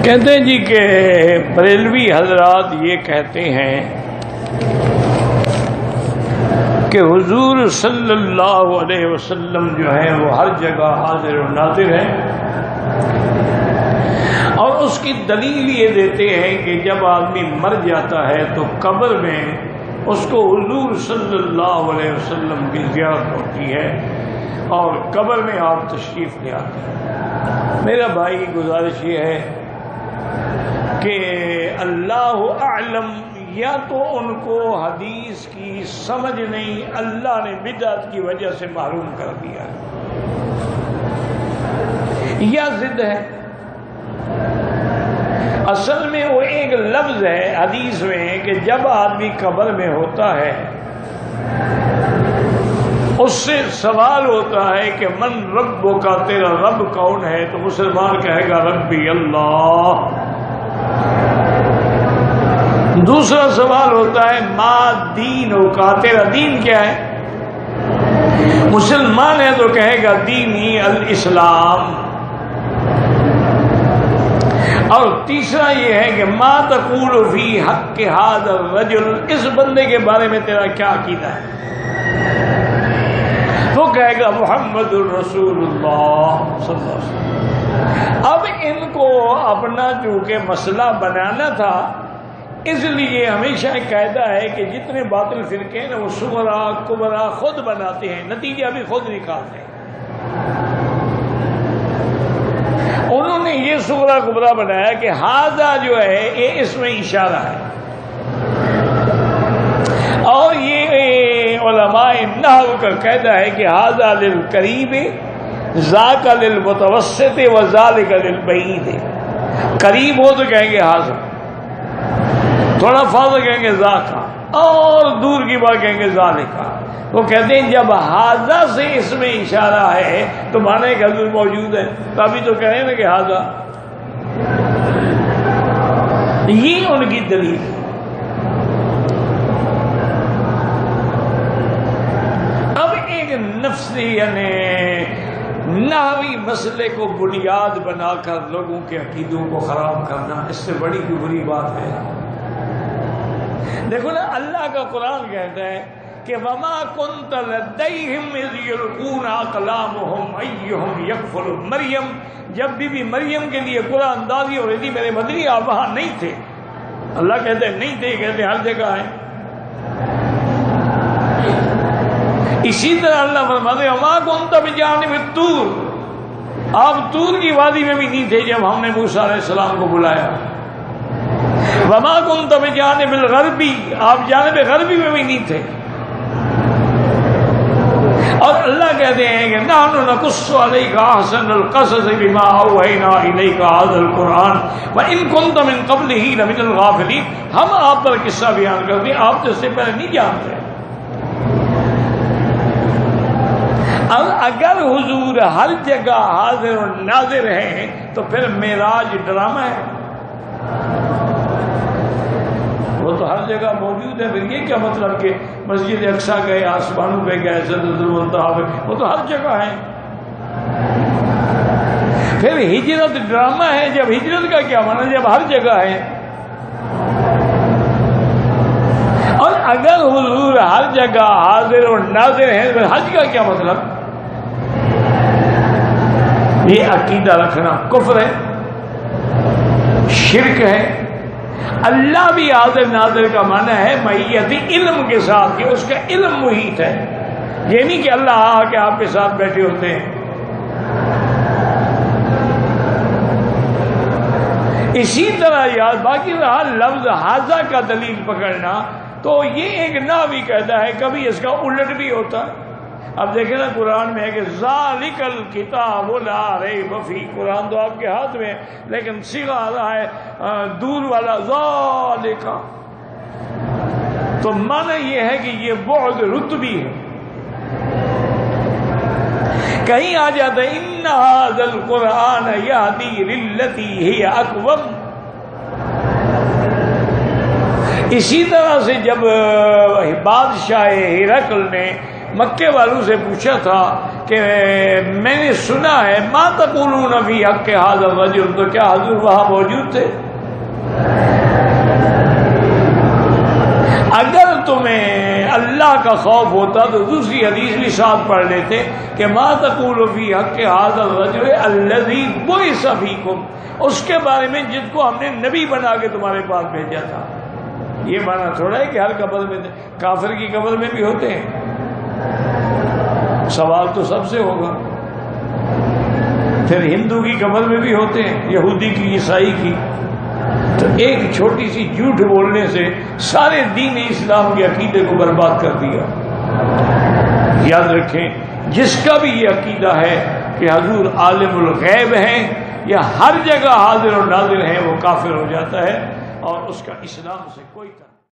کہتے ہیں جی کہ بریلوی حضرات یہ کہتے ہیں کہ حضور صلی اللہ علیہ وسلم جو ہے وہ ہر جگہ حاضر و ناظر ہیں، اور اس کی دلیل یہ دیتے ہیں کہ جب آدمی مر جاتا ہے تو قبر میں اس کو حضور صلی اللہ علیہ وسلم کی زیارت ہوتی ہے اور قبر میں آپ تشریف لے آتے ہیں۔ میرا بھائی گزارش یہ ہے کہ اللہ اعلم، یا تو ان کو حدیث کی سمجھ نہیں، اللہ نے بدعت کی وجہ سے محروم کر دیا، یا ضد ہے۔ اصل میں وہ ایک لفظ ہے حدیث میں کہ جب آدمی قبر میں ہوتا ہے اس سے سوال ہوتا ہے کہ من ربک، کا تیرا رب کون ہے؟ تو مسلمان کہے گا ربی اللہ۔ دوسرا سوال ہوتا ہے ما دینک، تیرا دین کیا ہے؟ مسلمان ہے تو کہے گا دینی الاسلام۔ اور تیسرا یہ ہے کہ ما تقول فی حق ھذا الرجل، اس بندے کے بارے میں تیرا کیا عقیدہ ہے؟ تو کہے گا محمد الرسول اللہ صلی اللہ علیہ وسلم۔ اب ان کو اپنا چونکہ مسئلہ بنانا تھا، اس لیے ہمیشہ ایک قاعدہ ہے کہ جتنے باطل فرقے ہیں وہ صغرا کبرا خود بناتے ہیں، نتیجہ بھی خود نکالتے ہیں۔ انہوں نے یہ صغرا کبرا بنایا کہ ہاذا جو ہے یہ اس میں اشارہ ہے، اور یہ علماء نحو کا قاعدہ ہے کہ ہاذا للقریب ذاک للمتوسط وذالک للبعید۔ قریب ہو تو کہیں گے ہاذا، تھوڑا فاضل کہیں گے ذاکا، اور دور کی بات کہیں گے ذالکا۔ وہ کہتے ہیں جب ہاذا سے اس میں اشارہ ہے تو مانے کہ حضور موجود ہے، تو ابھی تو کہیں نا کہ ہاذا، یہ ان کی دلیل ہے۔ اب ایک نفسی یعنی نحوی مسئلے کو بنیاد بنا کر لوگوں کے عقیدوں کو خراب کرنا، اس سے بڑی کوئی بری بات ہے؟ دیکھو نا، اللہ کا قرآن کہتا ہے کہ وَمَا كُنْتَ لَدَيْهِمْ إِذْ يُلْقُونَ أَقْلَامُهُمْ أَيُّهُمْ يَكْفُلُ مریم، جب بی بی مریم کے لیے قرآن اندازی ہو رہی تھی میرے مدنی، آپ وہاں نہیں تھے۔ اللہ کہتے ہیں نہیں تھے، کہتے ہیں ہر جگہ ہیں۔ اسی طرح اللہ فرماتے ہیں وَمَا كُنْتَ بِجَانِبِ الطُّورِ، آپ طور کی وادی میں بھی نہیں تھے جب ہم نے موسیٰ علیہ السلام کو بلایا۔ وَمَا كُنْتَ بِجَانِبِ الْغَرْبِ، آپ جانب غربی میں بھی نہیں تھے۔ اور اللہ کہتے ہیں کہ نحن نقص علیک احسن القصص بما اوحینا الیک ھذا القرآن وان کنت من قبلہ لمن الغافلین، ہم آپ پر قصہ بیان کرتے ہیں، آپ تو اس سے پہلے نہیں جانتے۔ اب اگر حضور ہر جگہ حاضر و ناظر ہیں تو پھر معراج ڈرامہ ہے؟ وہ تو ہر جگہ موجود ہے، پھر یہ کیا مطلب کہ مسجد اقصیٰ گئے، آسمانوں پہ گئے، سدرۃ المنتہا پہ، وہ تو ہر جگہ ہے۔ پھر ہجرت ڈرامہ ہے، جب ہجرت کا کیا معنی جب ہر جگہ ہے؟ اور اگر حضور ہر جگہ حاضر و ناظر ہیں تو حج کا کیا مطلب؟ یہ عقیدہ رکھنا کفر ہے، شرک ہے۔ اللہ بھی حاضر ناظر کا معنی ہے معیت علم کے ساتھ، کہ اس کا علم محیط ہے، یہ نہیں کہ اللہ آ کے آپ کے ساتھ بیٹھے ہوتے ہیں۔ اسی طرح یاد باقی رہا لفظ ھذا کا دلیل پکڑنا، تو یہ ایک نحوی کہتا ہے، کبھی اس کا الٹ بھی ہوتا ہے۔ اب دیکھیں نا قرآن میں ہے کہ ذالک الکتاب لا ریب فیہ، قرآن تو آپ کے ہاتھ میں ہے لیکن صیغہ آ رہا ہے دور والا ذالک، تو معنی یہ ہے کہ یہ بعد رتبی ہے۔ کہیں آ جاتا ہے ان ھذا القرآن یہدی للتی ہی اقوم۔ اسی طرح سے جب بادشاہ ہرقل نے مکے والوں سے پوچھا تھا کہ میں نے سنا ہے ما تقولون فی حق ھذا الرجل، تو کیا حضور وہاں موجود تھے؟ اگر تمہیں اللہ کا خوف ہوتا تو دوسری حدیث بھی ساتھ پڑھ لیتے کہ ما تقول فی حق ھذا الرجل الذی بعث فیکم، اس کے بارے میں جس کو ہم نے نبی بنا کے تمہارے پاس بھیجا تھا۔ یہ معنی تھوڑا ہے کہ ہر قبر میں، کافر کی قبر میں بھی ہوتے ہیں، سوال تو سب سے ہوگا، پھر ہندو کی قبر میں بھی ہوتے ہیں، یہودی کی، عیسائی کی۔ تو ایک چھوٹی سی جھوٹ بولنے سے سارے دین اسلام کے عقیدے کو برباد کر دیا۔ یاد رکھیں، جس کا بھی یہ عقیدہ ہے کہ حضور عالم الغیب ہیں یا ہر جگہ حاضر و ناظر ہیں، وہ کافر ہو جاتا ہے اور اس کا اسلام سے کوئی تعلق